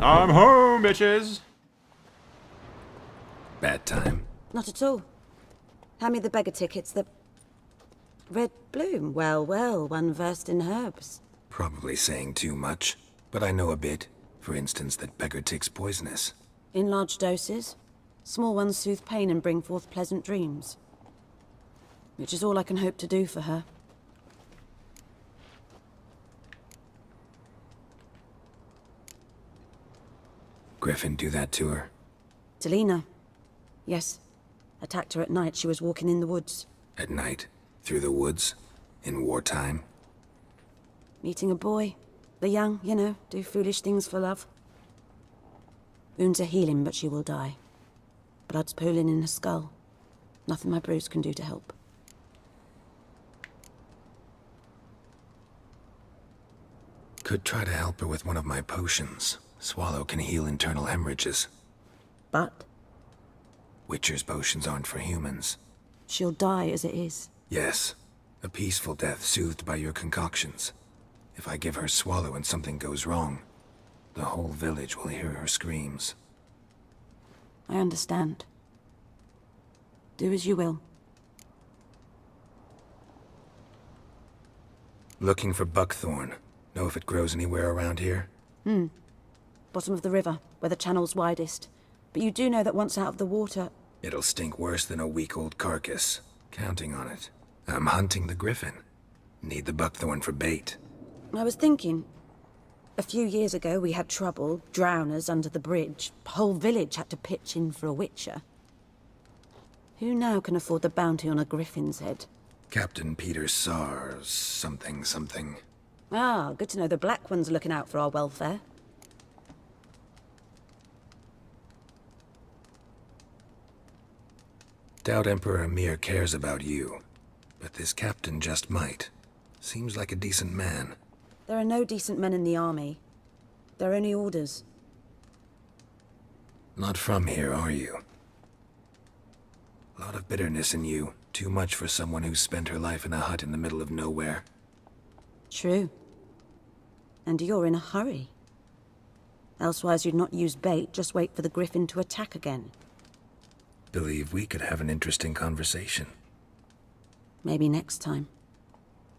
I'm home, bitches! Bad time? Not at all. Hand me the beggar tickets, the... Red bloom. Well, well, one versed in herbs. Probably saying too much, but I know a bit. For instance, that beggar tick's poisonous. In large doses. Small ones soothe pain and bring forth pleasant dreams. Which is all I can hope to do for her. Griffin do that to her? Delina. Yes. Attacked her at night. She was walking in the woods. At night? Through the woods? In wartime? Meeting a boy. The young, you know, do foolish things for love. Wounds are healing, but she will die. Blood's pooling in her skull. Nothing my bruise can do to help. Could try to help her with one of my potions. Swallow can heal internal hemorrhages. But? Witcher's potions aren't for humans. She'll die as it is. Yes. A peaceful death soothed by your concoctions. If I give her Swallow and something goes wrong, the whole village will hear her screams. I understand. Do as you will. Looking for buckthorn. Know if it grows anywhere around here? Bottom of the river, where the channel's widest. But you do know that once out of the water... It'll stink worse than a week-old carcass. Counting on it. I'm hunting the griffin. Need the buckthorn for bait. I was thinking... A few years ago we had trouble, drowners under the bridge. Whole village had to pitch in for a witcher. Who now can afford the bounty on a griffin's head? Captain Peter Sars... something. Ah, good to know the Black One's looking out for our welfare. Doubt Emperor Emir cares about you. But this captain just might. Seems like a decent man. There are no decent men in the army. They're only orders. Not from here, are you? A lot of bitterness in you. Too much for someone who's spent her life in a hut in the middle of nowhere. True. And you're in a hurry. Elsewise you'd not use bait, just wait for the griffin to attack again. Believe we could have an interesting conversation. Maybe next time.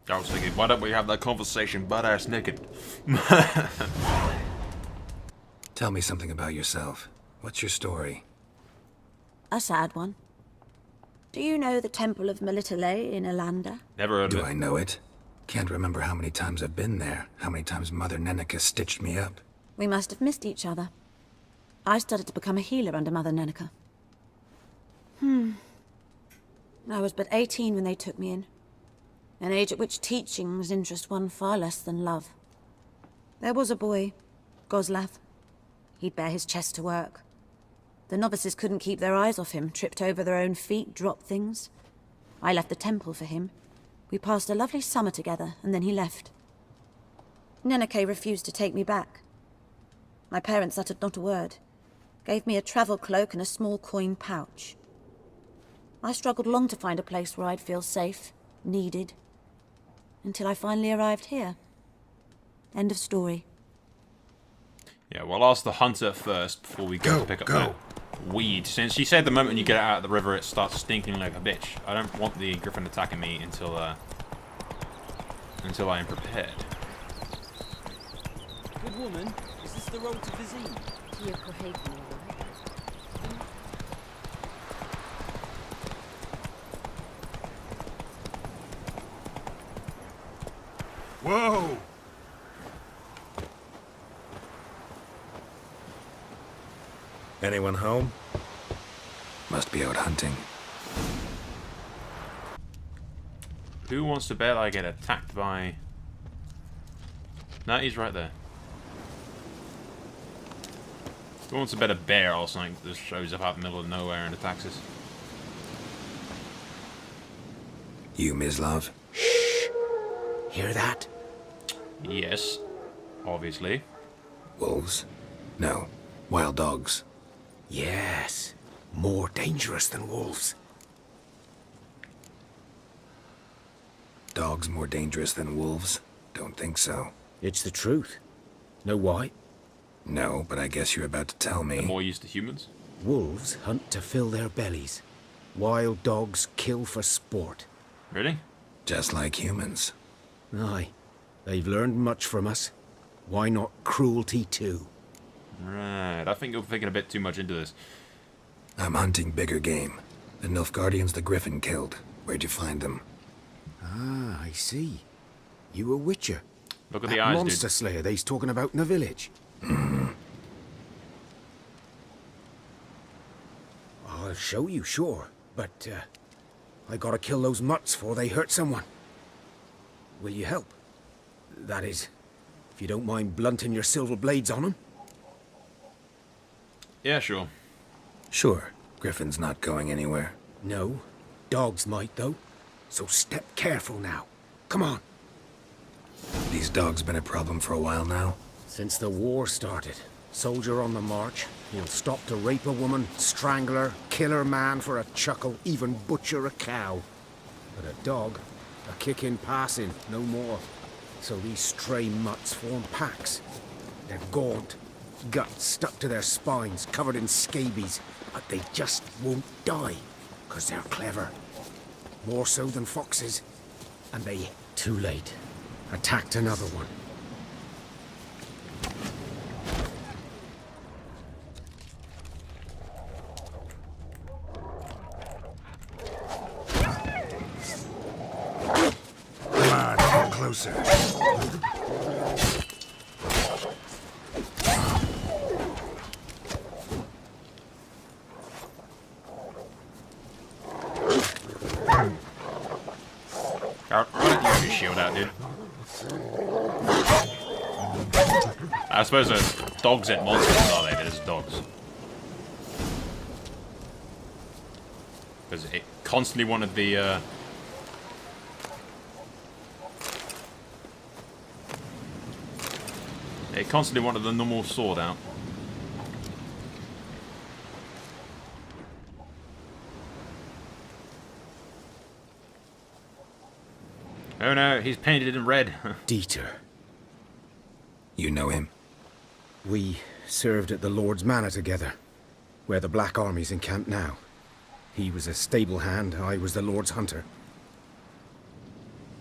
I was thinking, why don't we have that conversation butt-ass naked? Tell me something about yourself. What's your story? A sad one. Do you know the Temple of Melitele in Alanda? Never heard of Do it. I know it? Can't remember how many times I've been there, how many times Mother Neneka stitched me up. We must have missed each other. I studied to become a healer under Mother Neneka. I was but 18 when they took me in. An age at which teachings interest one far less than love. There was a boy, Goslav. He'd bare his chest to work. The novices couldn't keep their eyes off him, tripped over their own feet, dropped things. I left the temple for him. We passed a lovely summer together, and then he left. Neneke refused to take me back. My parents uttered not a word. Gave me a travel cloak and a small coin pouch. I struggled long to find a place where I'd feel safe, needed. Until I finally arrived here. End of story. Yeah, we'll ask the hunter first before we go to pick up that weed. Since she said the moment you get it out of the river it starts stinking like a bitch. I don't want the griffin attacking me until I am prepared. Good woman, is this the road to Vizine? Whoa! Anyone home? Must be out hunting. Who wants to bet I get attacked by... No, he's right there. Who wants to bet a bear or something that just shows up out in the middle of nowhere and attacks us? You, Mislav? Hear that? Yes, obviously. Wolves? No. Wild dogs. Yes. More dangerous than wolves. Dogs more dangerous than wolves? Don't think so. It's the truth. Know why? No, but I guess you're about to tell They're me. more used to humans. Wolves hunt to fill their bellies. Wild dogs kill for sport. Really? Just like humans. Aye, they've learned much from us. Why not cruelty too? Right. I think you're thinking a bit too much into this. I'm hunting bigger game. The Nilfgaardians the griffin killed. Where'd you find them? Ah, I see. You a witcher. Look at That the eyes, monster dude. slayer they's talking about in the village. I'll show you, sure. But, I gotta kill those mutts before they hurt someone. Will you help? That is, if you don't mind blunting your silver blades on them. Yeah, sure. Sure. Griffin's not going anywhere. No. Dogs might, though. So step careful now. Come on. These dogs been a problem for a while now. Since the war started, soldier on the march, he'll stop to rape a woman, strangle her, kill her man for a chuckle, even butcher a cow. But a dog, a kick in passing, no more. So these stray mutts form packs. They're gaunt, guts stuck to their spines, covered in scabies, but they just won't die, 'cause they're clever. More so than foxes. And they, too late, attacked another one. Come on, get closer. Why don't you get your shield out, dude? I suppose those dogs ain't monsters, are they? They're just dogs. Because it constantly wanted the, It constantly wanted the normal sword out. Oh no, he's painted in red. Dieter. You know him? We served at the Lord's Manor together, where the Black Army's encamped now. He was a stable hand, I was the Lord's hunter.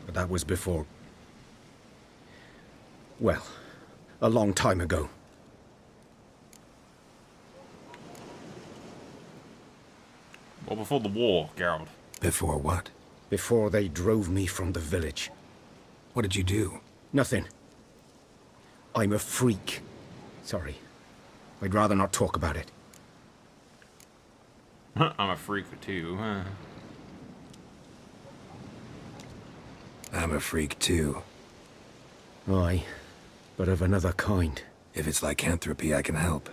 But that was before... well, a long time ago. Well, before the war, Geralt. Before what? Before they drove me from the village. What did you do? Nothing. I'm a freak. Sorry. I'd rather not talk about it. I'm a freak too. I'm a freak too. Aye, but of another kind. If it's lycanthropy, I can help.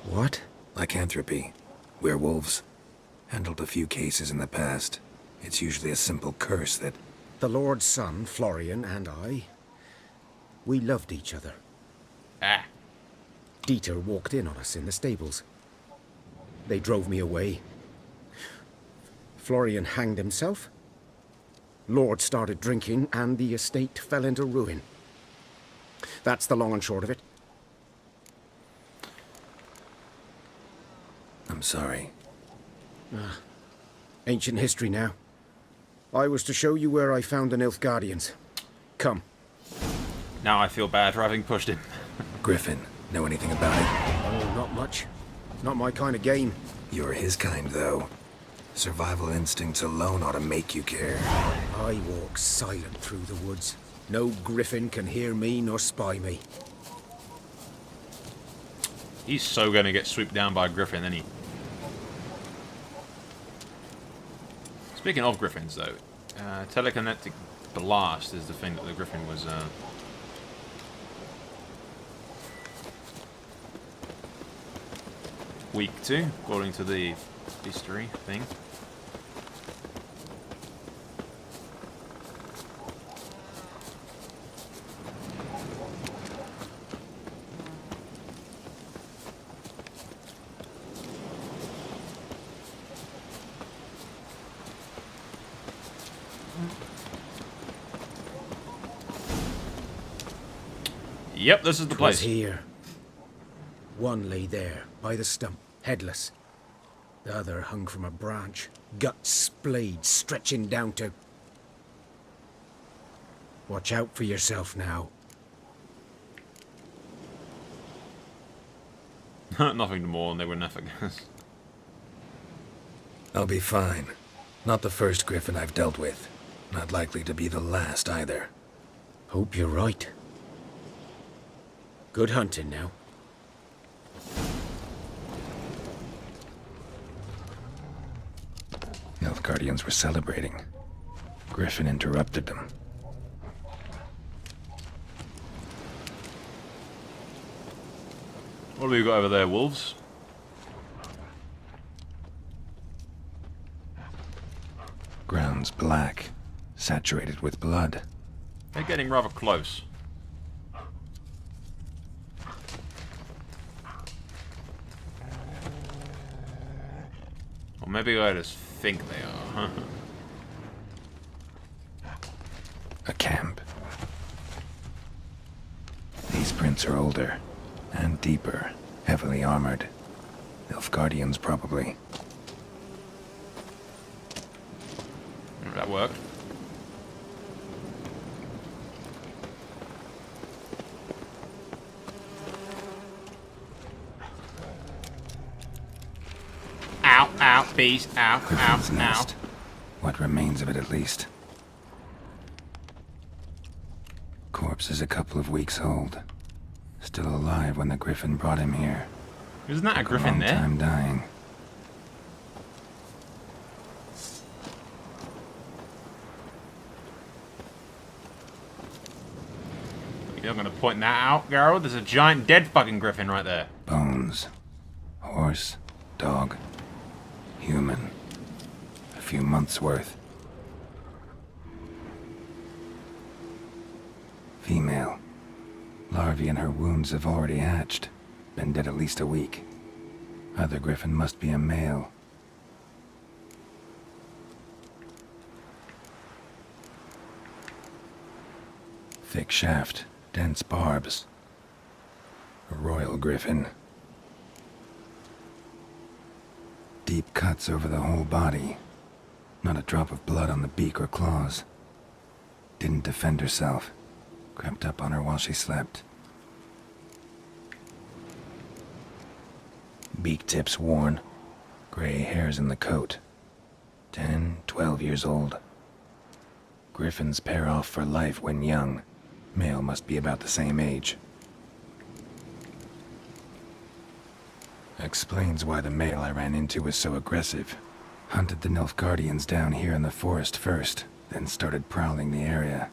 What? Lycanthropy. Werewolves. Handled a few cases in the past. It's usually a simple curse that... The Lord's son, Florian, and I... we loved each other. Ah. Dieter walked in on us in the stables. They drove me away. Florian hanged himself. Lord started drinking, and the estate fell into ruin. That's the long and short of it. I'm sorry. Ancient history now. I was to show you where I found the Nilfgaardians. Come. Now I feel bad for having pushed him. Griffin, know anything about it? Oh, not much. Not my kind of game. You're his kind, though. Survival instincts alone ought to make you care. I walk silent through the woods. No griffin can hear me nor spy me. He's so gonna get swooped down by a griffin, isn't he? Speaking of griffins, though, telekinetic blast is the thing that the griffin was, weak to, according to the history thing. Yep, this is the Was place. here. One lay there, by the stump, headless. The other hung from a branch, guts splayed, stretching down to... Watch out for yourself now. Nothing more, and they were nothing. I'll be fine. Not the first griffin I've dealt with. Not likely to be the last either. Hope you're right. Good hunting now. Nilfgaardians were celebrating. Griffin interrupted them. What have we got over there, wolves? Ground's black, saturated with blood. They're getting rather close. Or maybe I just think they are. A camp. These prints are older and deeper, heavily armored. Nilfgaardians, probably. That worked. Ow, ow, bees, ow, Griffin's ow, ow. nest. What remains of it, at least. Corpse is a couple of weeks old. Still alive when the griffin brought him here. Isn't that a griffin Long there? time dying. You're not gonna point that out, girl? There's a giant dead fucking griffin right there. Bones. Horse. Dog. Human. A few months' worth. Female. Larvae in her wounds have already hatched. Been dead at least a week. Other griffin must be a male. Thick shaft. Dense barbs. A royal griffin. Deep cuts over the whole body. Not a drop of blood on the beak or claws. Didn't defend herself. Crept up on her while she slept. Beak tips worn. Gray hairs in the coat. 10, 12 years old. Griffins pair off for life when young. Male must be about the same age. Explains why the male I ran into was so aggressive. Hunted the Nilfgaardians down here in the forest first, then started prowling the area.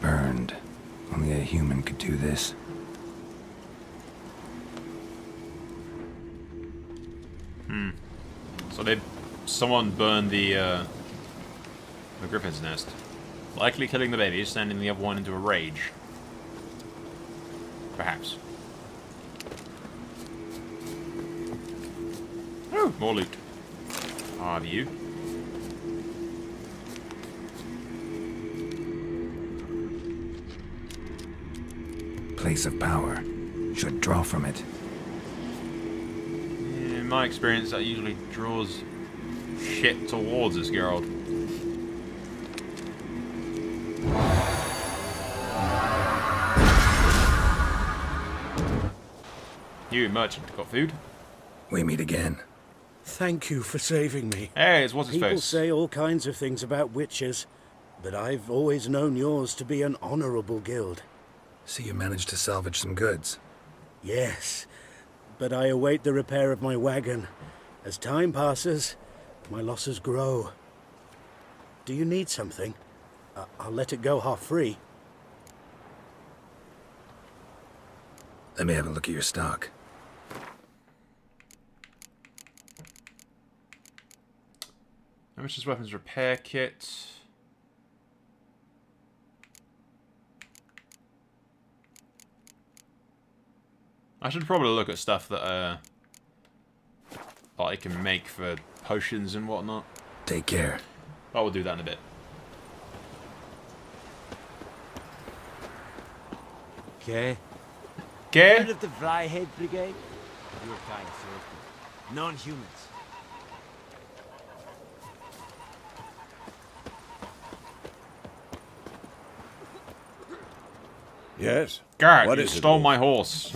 Burned. Only a human could do this. So someone burned the griffin's nest. Likely killing the baby, sending the other one into a rage. Perhaps. Oh, more loot. Have you? Place of power. Should draw from it. In my experience, that usually draws shit towards us, Geralt. You, merchant, got food? We meet again. Thank you for saving me. Hey, it's what's his People face? say all kinds of things about witches, but I've always known yours to be an honorable guild. See, you managed to salvage some goods. Yes, but I await the repair of my wagon. As time passes, my losses grow. Do you need something? I'll let it go half free. Let me have a look at your stock. How much is weapons repair kit? I should probably look at stuff that I can make for potions and whatnot. Take care. I will do that in a bit. Okay. Okay. Out of the Vryhead Brigade? Your kind of non-humans. Yes? Garrett, What you is it, stole Wolf? my horse.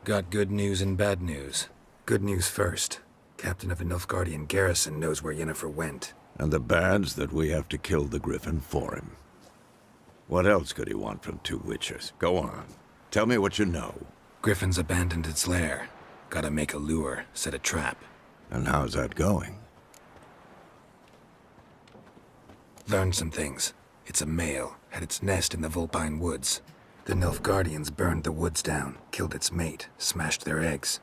Got good news and bad news. Good news first. Captain of the Nilfgaardian garrison knows where Yennefer went. And the bad's that we have to kill the griffin for him. What else could he want from two witches? Go on. Tell me what you know. Griffin's abandoned its lair. Gotta make a lure, set a trap. And how's that going? Learned some things. It's a male, had its nest in the Vulpine Woods. The Nilfgaardians burned the woods down, killed its mate, smashed their eggs.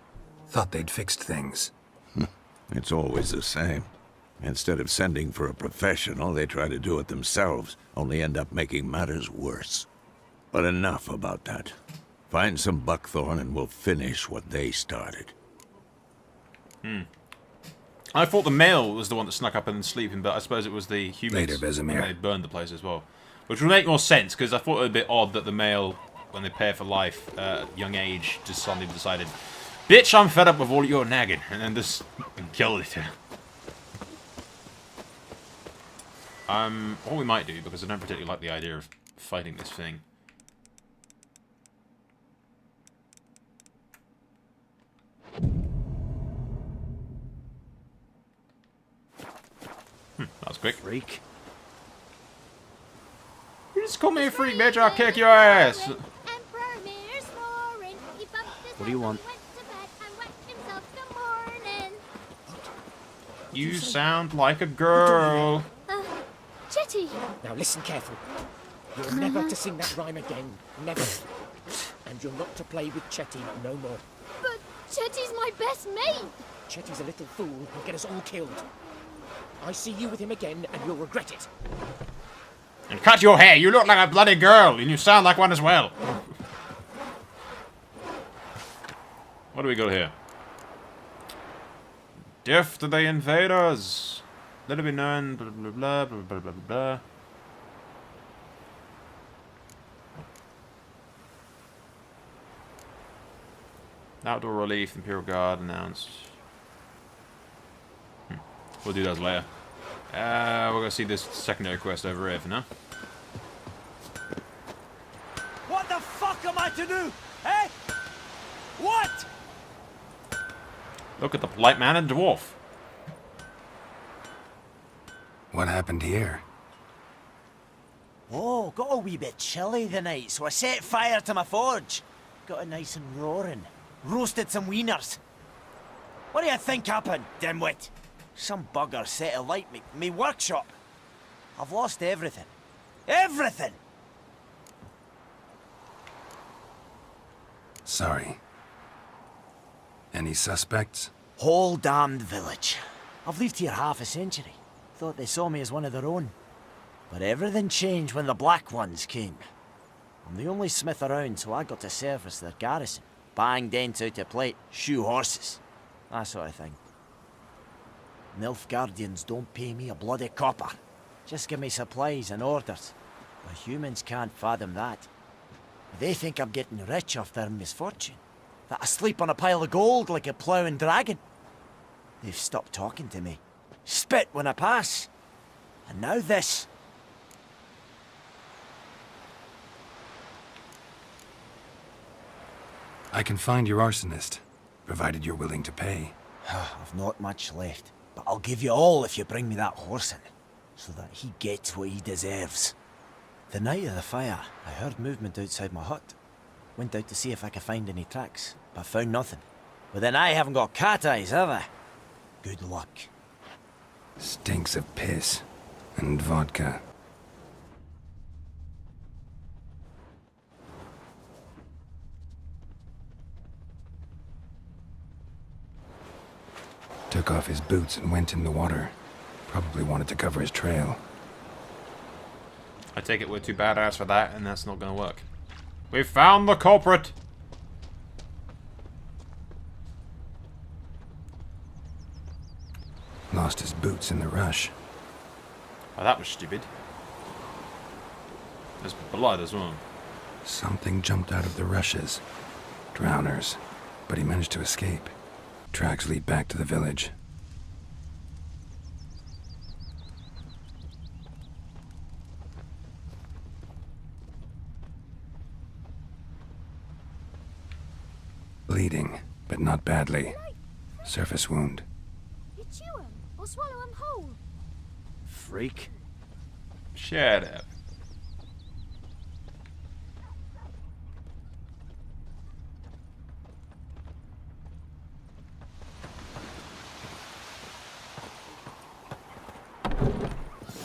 Thought they'd fixed things. It's always the same. Instead of sending for a professional, they try to do it themselves, only end up making matters worse. But enough about that. Find some buckthorn and we'll finish what they started. I thought the male was the one that snuck up and sleeping, but I suppose it was the humans. Later, Vesemir. And they burned the place as well. Which would make more sense, because I thought it would be a bit odd that the male, when they pair for life at a young age, just suddenly decided, bitch, I'm fed up with all your nagging, and then just killed it. What we might do, because I don't particularly like the idea of fighting this thing. That was quick. Freak. You just call me a freak, bitch, I'll kick your ass! What do you want? You sound like a girl. Chetty! Now listen careful. You're never to sing that rhyme again. Never. And you're not to play with Chetty no more. But Chetty's my best mate! Chetty's a little fool who'll get us all killed. I see you with him again and you'll regret it. And cut your hair, you look like a bloody girl, and you sound like one as well. What do we got here? Death to the invaders. Let it be known, blah blah blah blah blah blah blah. Outdoor relief, Imperial Guard announced. We'll do those later. We're gonna see this secondary quest over here for now. What the fuck am I to do? Eh? What? Look at the polite man and dwarf. What happened here? Oh, got a wee bit chilly the night, so I set fire to my forge. Got it nice and roaring. Roasted some wieners. What do you think happened, dimwit? Some bugger set alight me workshop. I've lost everything. Everything! Sorry. Any suspects? Whole damned village. I've lived here half a century. Thought they saw me as one of their own. But everything changed when the Black Ones came. I'm the only smith around, so I got to service their garrison. Bang dents out of plate, shoe horses. That sort of thing. Nilfgaardians don't pay me a bloody copper. Just give me supplies and orders. The humans can't fathom that. They think I'm getting rich off their misfortune. That I sleep on a pile of gold like a ploughing dragon. They've stopped talking to me. Spit when I pass. And now this. I can find your arsonist, provided you're willing to pay. I've not much left, but I'll give you all if you bring me that horse in, so that he gets what he deserves. The night of the fire, I heard movement outside my hut. Went out to see if I could find any tracks, but found nothing. But then I haven't got cat eyes, have I? Good luck. Stinks of piss and vodka. Took off his boots and went in the water. Probably wanted to cover his trail. I take it we're too badass for that, and that's not gonna work. We found the culprit! Lost his boots in the rush. Oh, that was stupid. There's blood as well. Something jumped out of the rushes. Drowners. But he managed to escape. Tracks lead back to the village. Bleeding, but not badly. Surface wound. You chew 'em or swallow 'em whole. Freak. Shut up.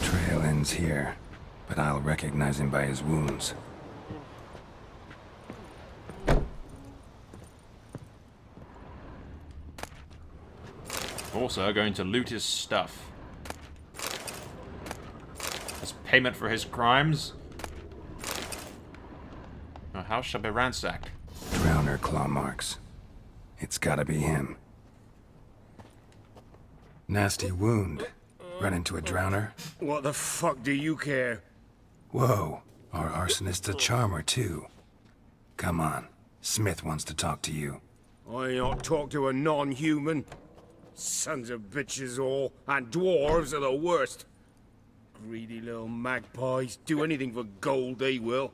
Trail ends here, but I'll recognize him by his wounds. Also going to loot his stuff. As payment for his crimes. Our house shall be ransacked. Drowner claw marks. It's gotta be him. Nasty wound. Run into a drowner? What the fuck do you care? Whoa, our arsonist's a charmer too. Come on, Smith wants to talk to you. I ain't not talk to a non-human. Sons of bitches all, and dwarves are the worst. Greedy little magpies, do anything for gold, they will.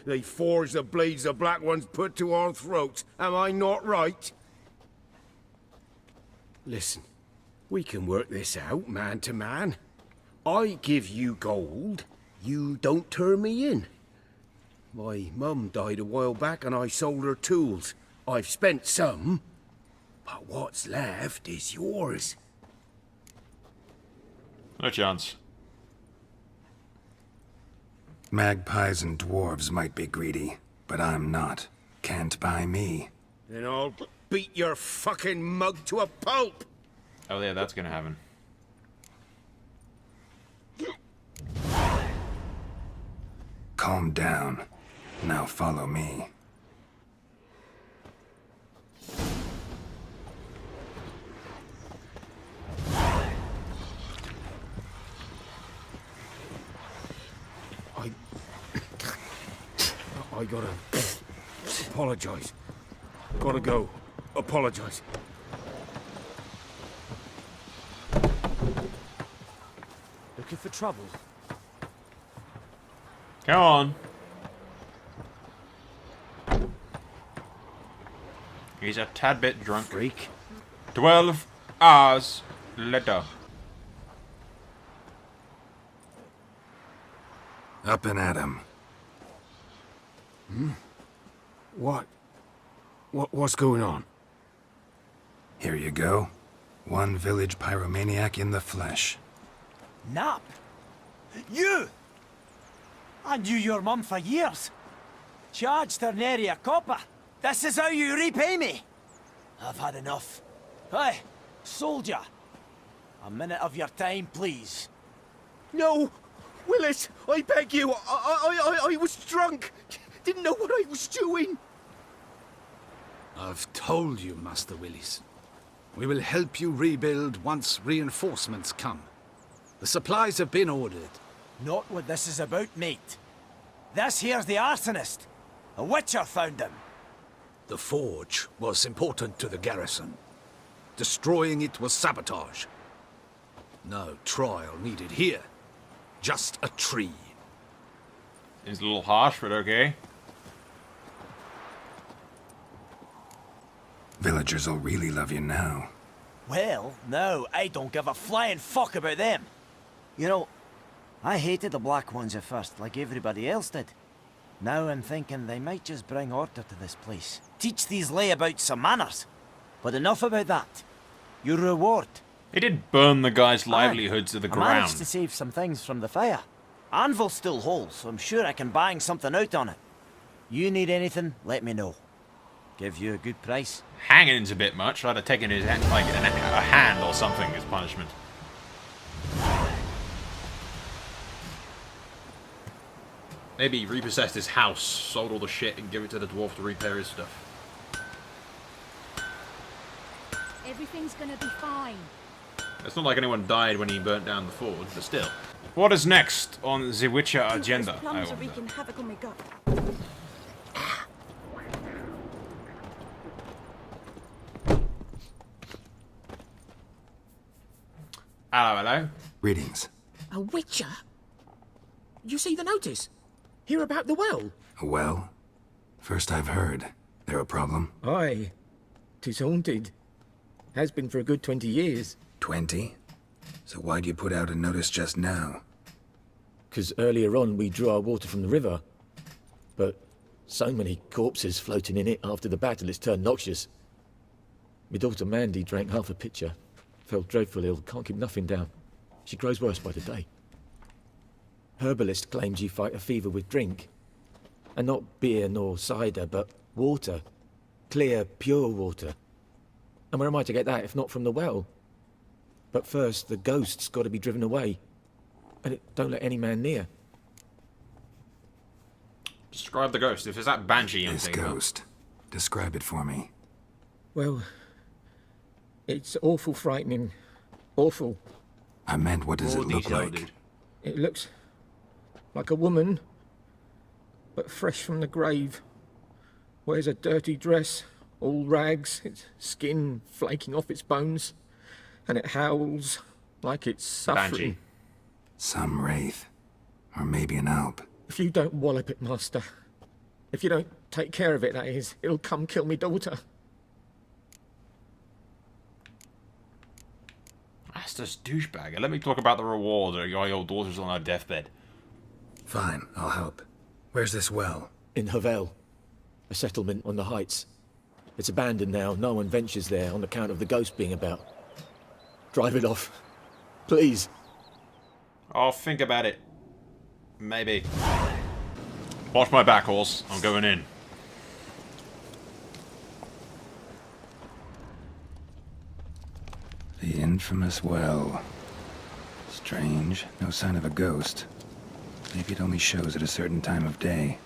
They forge the blades the black ones put to our throats, am I not right? Listen, we can work this out, man to man. I give you gold, you don't turn me in. My mum died a while back and I sold her tools. I've spent some, but what's left is yours. No chance. Magpies and dwarves might be greedy, but I'm not. Can't buy me. Then I'll beat your fucking mug to a pulp! Oh yeah, that's gonna happen. Calm down. Now follow me. I gotta apologize. Gotta go. Apologize. Looking for trouble? Come on. He's a tad bit drunk. Freak. 12 hours later. Up and at him. What's going on? Here you go. One village pyromaniac in the flesh. Nap? You! I knew your mum for years. Charged her nary a copper. This is how you repay me. I've had enough. Hey, soldier. A minute of your time, please. No! Willis, I beg you. I was drunk. Didn't know what I was doing. I've told you, Master Willis. We will help you rebuild once reinforcements come. The supplies have been ordered. Not what this is about, mate. This here's the arsonist. A witcher found him. The forge was important to the garrison. Destroying it was sabotage. No trial needed here. Just a tree. It's a little harsh, but okay. Villagers will really love you now. Well, no, I don't give a flying fuck about them. You know, I hated the Black Ones at first, like everybody else did. Now I'm thinking they might just bring order to this place. Teach these layabouts some manners. But enough about that. Your reward. He did burn the guy's livelihood to the I managed ground. to save some things from the fire. Anvil still whole, so I'm sure I can bang something out on it. You need anything, let me know. Give you a good price. Hanging's a bit much. I'd have taken his hand, like a hand or something as punishment. Maybe he repossessed his house, sold all the shit, and give it to the dwarf to repair his stuff. Everything's gonna be fine. It's not like anyone died when he burnt down the forge, but still. What is next on the Witcher agenda? Those plums are wreaking havoc on my gut. Hello, hello. Greetings. A witcher? You see the notice? Hear about the well? Well, first I've heard. There a problem? Aye. 'Tis haunted. Has been for a good 20 years. 20? So why'd you put out a notice just now? 'Cause earlier on we drew our water from the river. But so many corpses floating in it after the battle it's turned noxious. My daughter Mandy drank half a pitcher. Fell dreadful ill, can't keep nothing down. She grows worse by the day. Herbalist claims you fight a fever with drink. And not beer nor cider, but water. Clear, pure water. And where am I to get that if not from the well? But first, the ghost's got to be driven away. And it don't let any man near. Describe the ghost. If it's that banshee I'm This thinking about. ghost. Describe it for me. Well, it's awful frightening. Awful. I meant, what does More it look detail, like? dude. It looks like a woman, but fresh from the grave. Wears a dirty dress, all rags, its skin flaking off its bones, and it howls like it's suffering. Banshee. Some wraith. Or maybe an alp. If you don't wallop it, master, if you don't take care of it, that is, it'll come kill me daughter. That's just douchebag. Let me talk about the reward, or your daughter's on her deathbed. Fine, I'll help. Where's this well? In Havel, a settlement on the heights. It's abandoned now, no one ventures there on account of the ghost being about. Drive it off, please. I'll think about it. Maybe. Watch my back, horse. I'm going in. The infamous well. Strange, no sign of a ghost. Maybe it only shows at a certain time of day.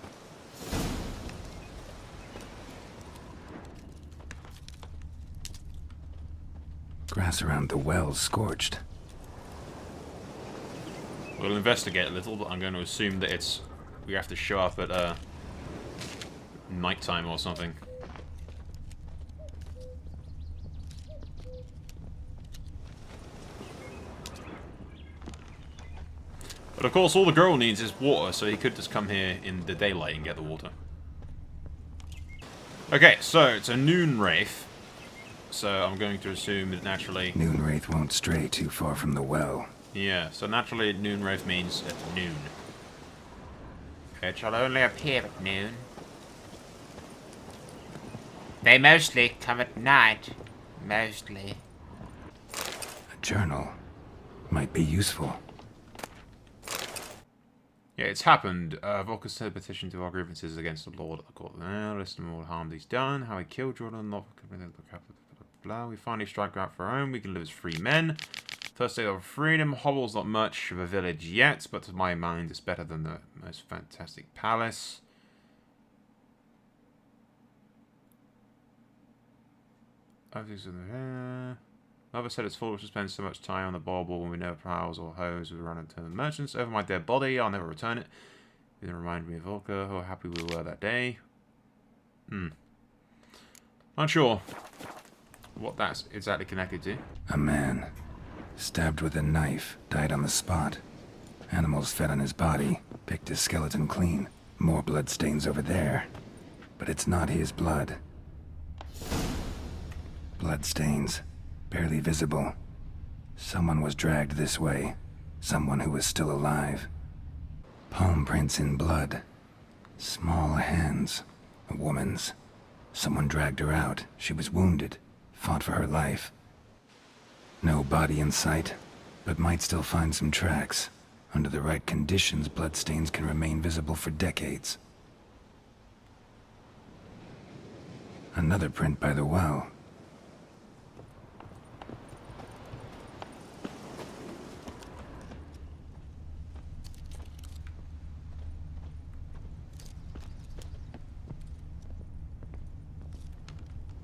Grass around the well's scorched. We'll investigate a little, but I'm going to assume that it's... we have to show up at, nighttime or something. But of course, all the girl needs is water, so he could just come here in the daylight and get the water. Okay, so it's a noon wraith. So I'm going to assume that naturally... Noon wraith won't stray too far from the well. Yeah, so naturally noon wraith means at noon. It shall only appear at noon. They mostly come at night. Mostly. A journal. Might be useful. Yeah, it's happened. Volker sent a petition to our grievances against the Lord at the court. Listen to all the harm he's done, how he killed Jordan, blah. We finally strike out for our own. We can live as free men. First day of freedom. Hobble's not much of a village yet, but to my mind, it's better than the most fantastic palace. Mother said it's foolish to spend so much time on the bauble when we never plows or hoes we run into the merchants. Over my dead body, I'll never return it. It reminded me of Volker, how happy we were that day. Unsure what that's exactly connected to. A man. Stabbed with a knife, died on the spot. Animals fed on his body, picked his skeleton clean. More blood stains over there. But it's not his blood. Blood stains. Barely visible. Someone was dragged this way. Someone who was still alive. Palm prints in blood. Small hands. A woman's. Someone dragged her out. She was wounded. Fought for her life. No body in sight, but might still find some tracks. Under the right conditions, bloodstains can remain visible for decades. Another print by the well.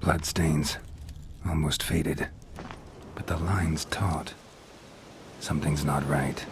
Bloodstains. Almost faded. But the line's taut. Something's not right.